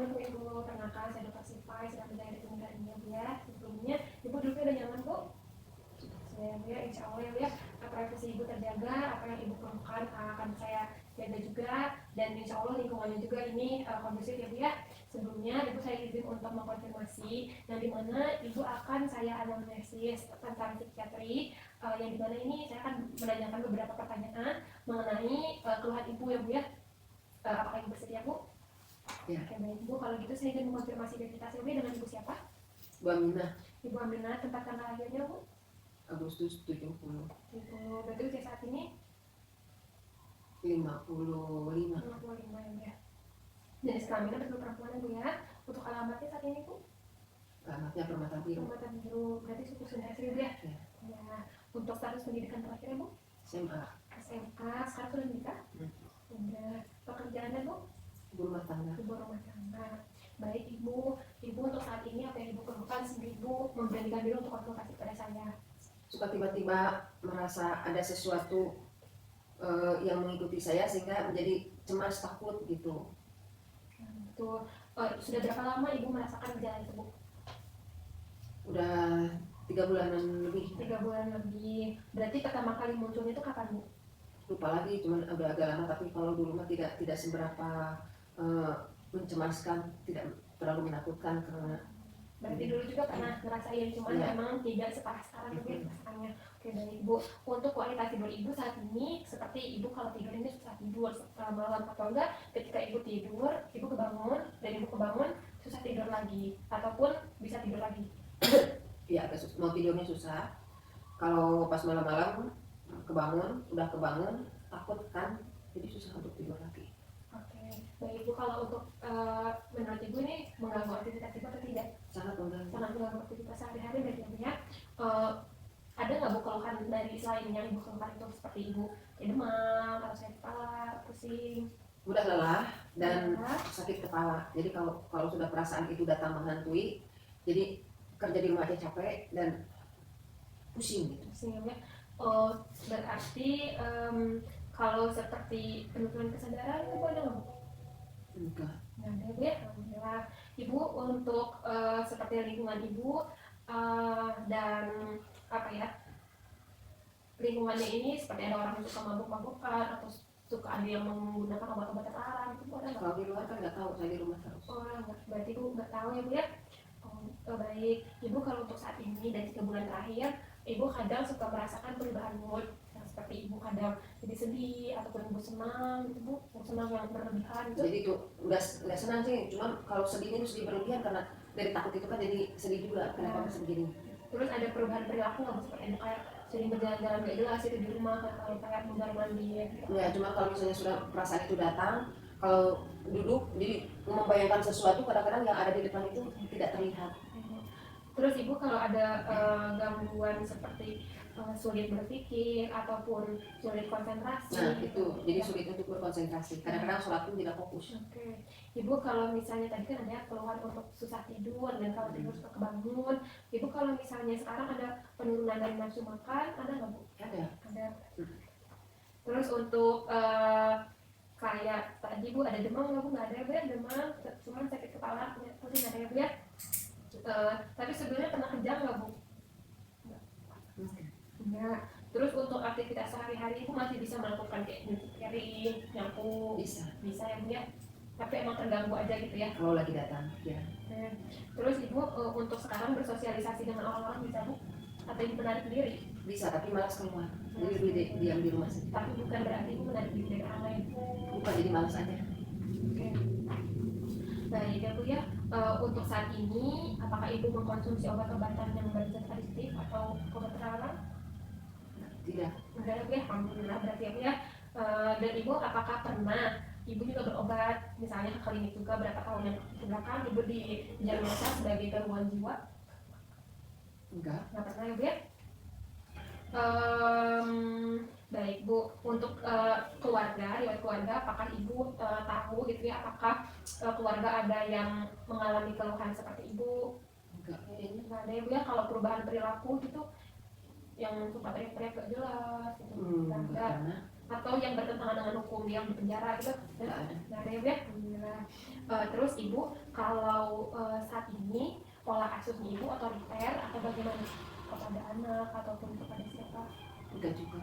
Assalamualaikum Ibu, perkenalkan saya Dr. Sifai, sedang menjaga kementerian ini Bu ya. Sebelumnya Ibu duduknya udah nyaman Bu? Sudah Bu ya, insya Allah ya Bu ya. Privasi Ibu terjaga, apa yang Ibu perlukan akan saya jaga juga, dan insya Allah lingkungannya juga ini kondusif ya Bu ya. Sebelumnya Ibu saya izin untuk mengkonfirmasi yang dimana Ibu akan saya anamnesis tentang psikiatri, yang dimana ini saya akan menanyakan beberapa pertanyaan mengenai keluhan Ibu ya Bu ya. Apakah Ibu bersedia Bu? Ya. Oke baik Bu, kalau gitu saya ingin mengonfirmasi identitas Ibu dengan Ibu siapa? Bu Aminah. Ibu Aminah, tempat tanggal lahirnya Bu? Agustus 70. Ibu, berarti usia saat ini? 55. 55 ya. Jenis kelaminnya betul perempuan Bu ya. Untuk alamatnya saat ini Bu? Alamatnya Permata Biru. Permata Biru, berarti suku Sunda asli Bu ya? Ya. Ya. Untuk status pendidikan terakhirnya Bu? SMA. SMA, sekarang sudah menikah? Sudah. Pekerjaannya Bu? Ibu rumah tangga. Ibu rumah tangga. Baik Ibu untuk saat ini apa yang Ibu perlukan sebelum Ibu memberanikan diri untuk konsultasi pada saya? Suka tiba-tiba merasa ada sesuatu yang mengikuti saya sehingga menjadi cemas, takut gitu. Betul. Sudah berapa lama Ibu merasakan gejala tersebut? Udah 3 bulanan lebih. 3 bulan lebih. Berarti pertama kali munculnya itu kapan Bu? Lupa lagi, cuman udah agak lama, tapi kalau dulu mah tidak seberapa mencemaskan, tidak terlalu menakutkan karena berarti dulu juga pernah ngerasain, cuman ya. Memang tidak separah sekarang mungkin perasaannya. Oke baik Ibu, untuk kualitas tidur Ibu saat ini seperti Ibu kalau tidur ini susah tidur malam, atau enggak ketika Ibu tidur, Ibu kebangun dan Ibu kebangun susah tidur lagi ataupun bisa tidur lagi? Ya agak susah, mau tidurnya susah. Kalau pas malam-malam udah kebangun takut kan, jadi susah untuk tidur lagi. Oke, baik Ibu, kalau untuk menurut Ibu ini mengganggu aktivitas Ibu atau tidak? Sangat mengganggu. Sangat mengganggu aktivitas sehari-hari dari Ibunya. Ada nggak Bu keluhan dari selain yang Ibu keluhkan itu seperti Ibu demam atau sakit kepala, pusing? Mudah lelah dan sakit kepala. Jadi kalau sudah perasaan itu datang menghantui, jadi kerja di rumah aja capek dan pusing gitu. Pusing ya. Berarti kalau seperti penurunan kesadaran itu ada nggak Bu? Enggak. Nggak ada Bu ya, alhamdulillah. Ibu untuk seperti lingkungan Ibu dan apa ya, lingkungannya ini seperti ada orang yang suka mabuk-mabukan atau suka ada yang menggunakan obat-obat terlarang, itu ada nggak? Kalau di luar kan nggak tahu, saya di rumah terus. Oh enggak, berarti Ibu nggak tahu ya Bu ya. Baik Ibu, kalau untuk saat ini dan 3 bulan terakhir Ibu kadang suka merasakan perubahan mood yang seperti Ibu kadang jadi sedih ataupun Ibu senang gitu Bu, yang senang yang berlebihan gitu. Jadi itu nggak senang sih, cuman kalau sedihnya itu sedih berlebihan karena dari takut itu kan jadi sedih juga. Kenapa bisa begini? Terus ada perubahan perilaku nggak Bu, seperti kayak sering berjalan-jalan nggak jelas itu di rumah, kalau kayak mundar mandir gitu? Ya, cuma kalau misalnya sudah perasaan itu datang, kalau duduk jadi membayangkan sesuatu, kadang-kadang yang ada di depan itu tidak terlihat. Terus Ibu kalau ada gangguan seperti sulit berpikir ataupun sulit konsentrasi? Nah itu, jadi sulit untuk berkonsentrasi. Kadang-kadang sholat pun tidak fokus. Oke. Ibu kalau misalnya tadi kan ada keluhan untuk susah tidur dan kalau tidur suka kebangun. Ibu kalau misalnya sekarang ada penurunan dari nafsu makan, ada nggak Bu? Ada. Ada. Terus untuk kayak tadi Bu ada demam nggak Bu? Nggak ada ya Bu ya, demam, cuma sakit kepala, pusing nggak ada ya Bu ya? Tapi sebenarnya pernah kejang nggak Bu? Enggak. Terus untuk aktivitas sehari-hari Ibu masih bisa melakukan kayak nyuci piring, nyapu? Bisa ya Bu ya? Tapi emang terganggu aja gitu ya? kalau lagi datang ya. Terus Ibu untuk sekarang bersosialisasi dengan orang-orang bisa Bu? Atau Ibu menarik diri? Bisa, tapi malas keluar. Jadi lebih diam di rumah saja. Tapi bukan berarti Ibu menarik diri dari orang lain. Bukan, jadi malas aja. Oke. Baik ya Bu ya. Untuk saat ini apakah Ibu mengkonsumsi obat-obatan yang berzat adiktif atau obat terlarang? Tidak. Enggak ya Bu ya, alhamdulillah berarti ya Bu ya. Dan Ibu apakah pernah Ibu juga berobat misalnya ke klinik juga berapa tahun yang belakang Ibu didiagnosa sebagai gangguan jiwa? Enggak. Nggak pernah ya Bu ya. Baik Bu, untuk riwayat keluarga, apakah Ibu tahu gitu ya, apakah keluarga ada yang mengalami keluhan seperti Ibu? Enggak, kayaknya Nggak ada ya Bu ya. Kalau perubahan perilaku gitu yang suka teriak-teriak gak jelas gitu, enggak pernah. atau yang bertentangan dengan hukum yang di penjara gitu? Nggak ada. Nggak ada ya Bu ya? Alhamdulillah. Terus Ibu kalau saat ini pola asuhnya Ibu otoriter atau bagaimana kepada anak ataupun kepada siapa? Enggak juga.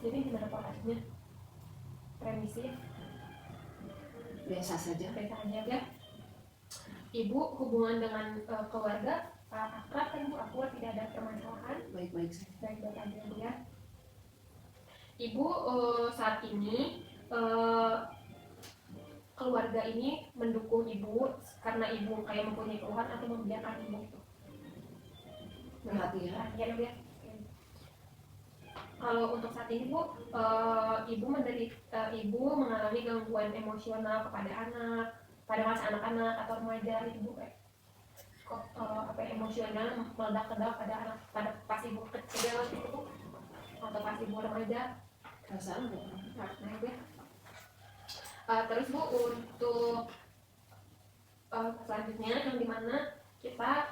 Jadi gimana pola asuhnya? Permisif, Biasa saja. biasa aja ya. Ibu hubungan dengan keluarga akrab kan Bu, akur, tidak ada permasalahan, Baik-baik saja. baik-baik aja Bu ya. Ibu saat ini keluarga ini mendukung Ibu karena Ibu kayak mempunyai keluhan atau membiarkan Ibu itu? Perhatian. Perhatian Bu ya. Oke. Kalau untuk saat ini Bu, Ibu mengalami gangguan emosional kepada anak pada masa anak-anak atau remaja itu Bu, kayak kok emosional meledak-ledak pada anak pada pas Ibu kecil gitu Bu, atau pas Ibu remaja? Perasaan enggak. Nah, ya. Terus Bu, untuk selanjutnya yang dimana kita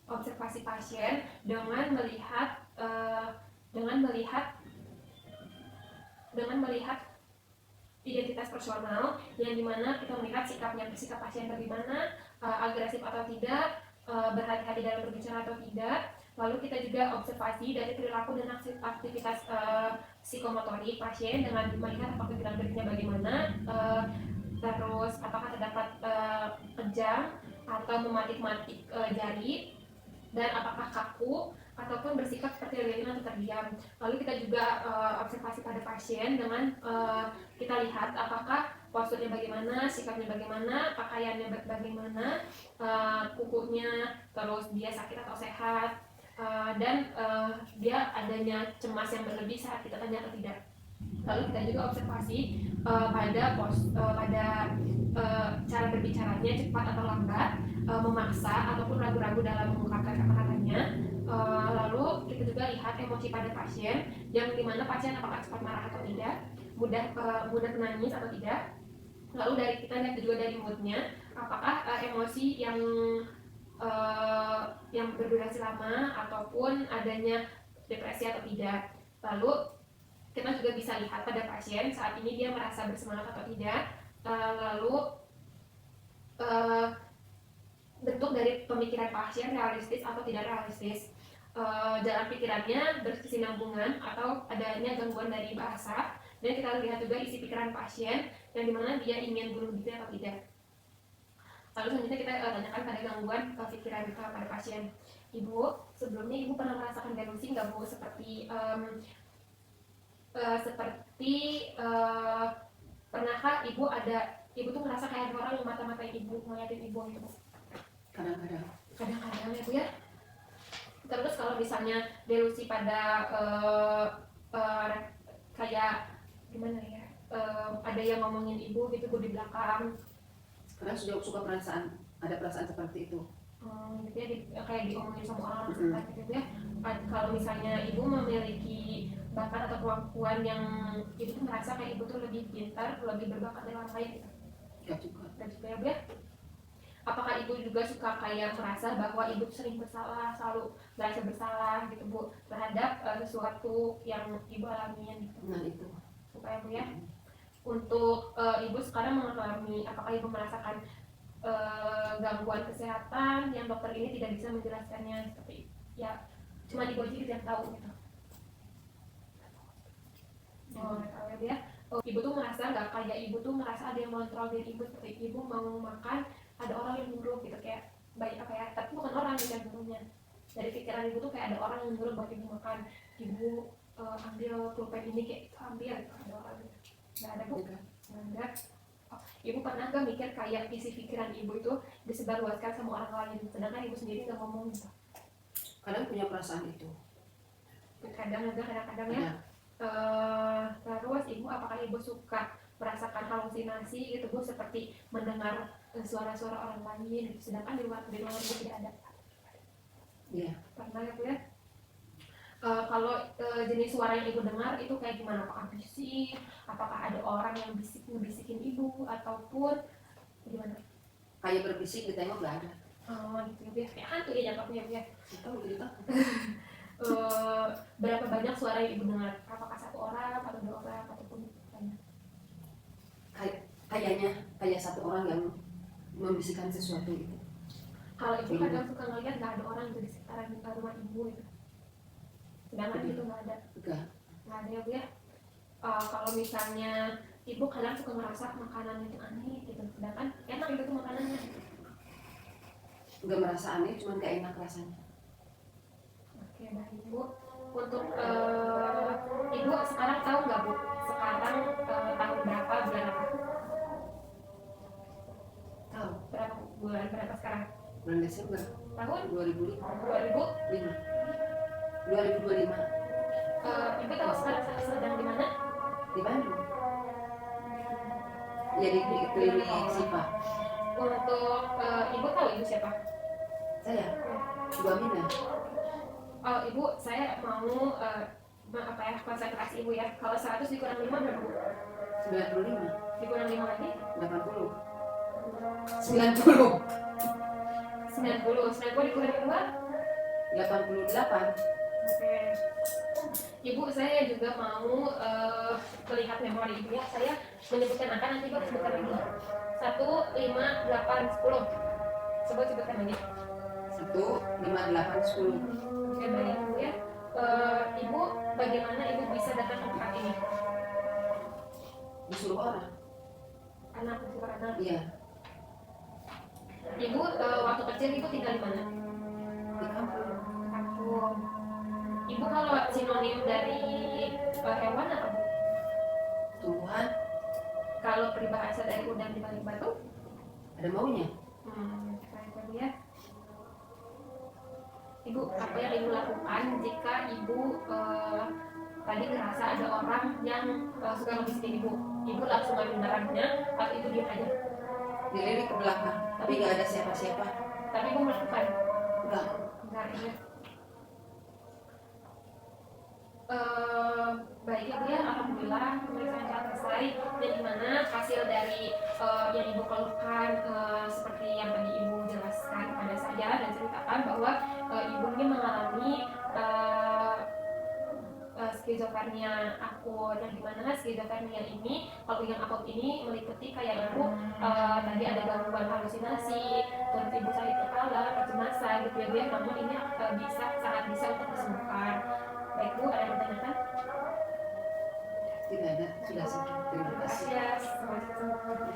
observasi pasien dengan melihat identitas personal, yang dimana kita melihat sikap pasien bagaimana, agresif atau tidak, berhati-hati dalam berbicara atau tidak. Lalu kita juga observasi dari perilaku dan aktivitas psikomotorik pasien dengan melihat apakah gerak-geriknya bagaimana, terus apakah terdapat kejang atau mematik-matik jari, dan apakah kaku ataupun bersikap seperti lilin atau terdiam. Lalu kita juga observasi pada pasien dengan kita lihat apakah posturnya bagaimana, sikapnya bagaimana, pakaiannya bagaimana, kukunya, terus dia sakit atau sehat, dan dia adanya cemas yang berlebih saat kita tanya atau tidak. Lalu kita juga observasi pada cara berbicaranya cepat atau lambat, memaksa ataupun ragu-ragu dalam mengungkapkan kata-katanya. Lalu kita juga lihat emosi pada pasien, yang dimana pasien apakah cepat marah atau tidak, mudah menangis atau tidak. Lalu kita lihat juga dari moodnya, apakah emosi yang berdurasi lama ataupun adanya depresi atau tidak. Lalu kita juga bisa lihat pada pasien saat ini dia merasa bersemangat atau tidak. Lalu bentuk dari pemikiran pasien realistis atau tidak realistis, jalan pikirannya berkesinambungan atau adanya gangguan dari bahasa. Dan kita lihat juga isi pikiran pasien, yang dimana dia ingin bunuh diri atau tidak. Lalu selanjutnya kita tanyakan pada gangguan pikiran pada pasien. Ibu, sebelumnya Ibu pernah merasakan delusi nggak Bu? Pernahkah Ibu tuh ngerasa kayak ada orang yang mata-matain Ibu, ngeliatin Ibu gitu? Kadang-kadang ya Bu ya. Terus kalau misalnya delusi pada kayak gimana ya, ada yang ngomongin Ibu gitu Bu di belakang. Karena suka ada perasaan seperti itu. Gitu ya, kayak diomongin sama orang sekitar gitu ya. Kalau misalnya Ibu memiliki bakat atau kemampuan yang Ibu tuh merasa kayak Ibu tuh lebih pintar, lebih berbakat dari orang lain gitu? Enggak juga. Dan juga ya Bu ya. Apakah Ibu juga suka kayak merasa bahwa Ibu sering bersalah, selalu merasa bersalah gitu Bu, terhadap sesuatu yang Ibu alamin gitu? Nah itu. Supaya Bu ya. Untuk Ibu sekarang mengalami, apakah Ibu merasakan gangguan kesehatan yang dokter ini tidak bisa menjelaskannya, seperti ya cuma Ibu aja yang tahu gitu? Nggak tahu ya Bu ya. Ibu tuh merasa nggak kayak Ibu tuh merasa ada yang mengontrol diri Ibu, seperti Ibu mau makan ada orang yang nyuruh gitu, kayak baik apa ya, tapi bukan orang gitu yang nyuruhnya. Dari pikiran Ibu tuh kayak ada orang yang nyuruh buat Ibu makan, Ibu ambil pulpen ini, kayak itu ambil gitu, ada orang gitu. Nggak ada Bu? Nggak ada. Ibu pernah nggak mikir kayak isi pikiran Ibu itu disebarluaskan sama orang lain, sedangkan Ibu sendiri nggak ngomong gitu? Kadang punya perasaan itu. Kadang-kadang ya. Terus Ibu, apakah Ibu suka merasakan halusinasi gitu Bu, seperti mendengar suara-suara orang lain gitu, sedangkan di luar Ibu tidak ada? Iya. Pernah ya Bu ya. Kalau jenis suara yang Ibu dengar itu kayak gimana? Apakah bisik? Apakah ada orang yang ngebisikin Ibu ataupun gimana? Kayak berbisik ditengok nggak ada. Gitu ya, kayak hantu ya jangkauannya Bu ya. Kita cerita. Berapa banyak suara yang Ibu dengar? Apakah satu orang atau dua orang ataupun kayaknya kayak satu orang yang membisikkan sesuatu gitu. Kalau ibu kadang suka ngeliat nggak ada orang gitu di sekitaran rumah ibu gitu. Sedangkan itu nggak ada ya Bu ya. Kalau misalnya ibu kadang suka ngerasa makanan itu aneh gitu, sedangkan enak gitu tuh makanannya. Nggak merasa aneh, cuman gak enak rasanya. Oke, baik Bu. Untuk ibu sekarang tahu nggak Bu? Sekarang tahun berapa, bulan apa? Tahu. Berapa bulan berapa sekarang? Bulan Desember Tahun 2005. 2025. Ibu tahu sekarang sedang di mana? Di Bandung. Ya di klinik Sipa. Untuk ibu tahu ibu siapa? Saya Bu Aminah. Oh, ibu, saya mau konsentrasi ibu ya. Kalau 100 dikurang 5 berapa Bu? 95. Dikurang 5 lagi? 80. 90. 90 dikurang 2? 88. Oke. Ibu, saya juga mau melihat memori ibu ya. Saya menyebutkan angka, nanti ibu sebutkan lagi. 1, 5, 8, 10. Sebutkan lagi. 1, 5, 8, 10. Oke, baik ibu ya. Ibu, bagaimana ibu bisa datang ke tempat ini? Disuruh orang. Anak. Iya. Ibu, waktu kecil ibu tinggal di mana? Di kampung. Kampung. Ibu kalau sinonim dari hewan apa Bu? Tumbuhan. Kalau peribahasa dari udang di balik batu? Ada maunya. Baik Bu ya. Ibu, apa yang ibu lakukan jika ibu tadi ngerasa ada orang yang suka ngebisikin ibu? Ibu langsung ambil barangnya atau itu diam aja? Dilirik ke belakang, tapi nggak ada siapa-siapa. Tapi ibu melakukan? Enggak ya. Baik ibu ya, alhamdulillah pemeriksaan telah selesai, dan dimana hasil dari yang ibu keluhkan seperti yang tadi ibu jelaskan kepada saya dan ceritakan bahwa ibu ini mengalami skizofrenia akut, yang dimana skizofrenia ini, kalau yang akut ini meliputi kayak ibu tadi ada gangguan halusinasi, terus ibu sakit kepala, kecemasan gitu ya Bu ya, namun ini sangat bisa untuk disembuhkan. Baik Bu, ada yang bertanyakan? Tidak ada, sudah sih. Terima kasih. Terima kasih.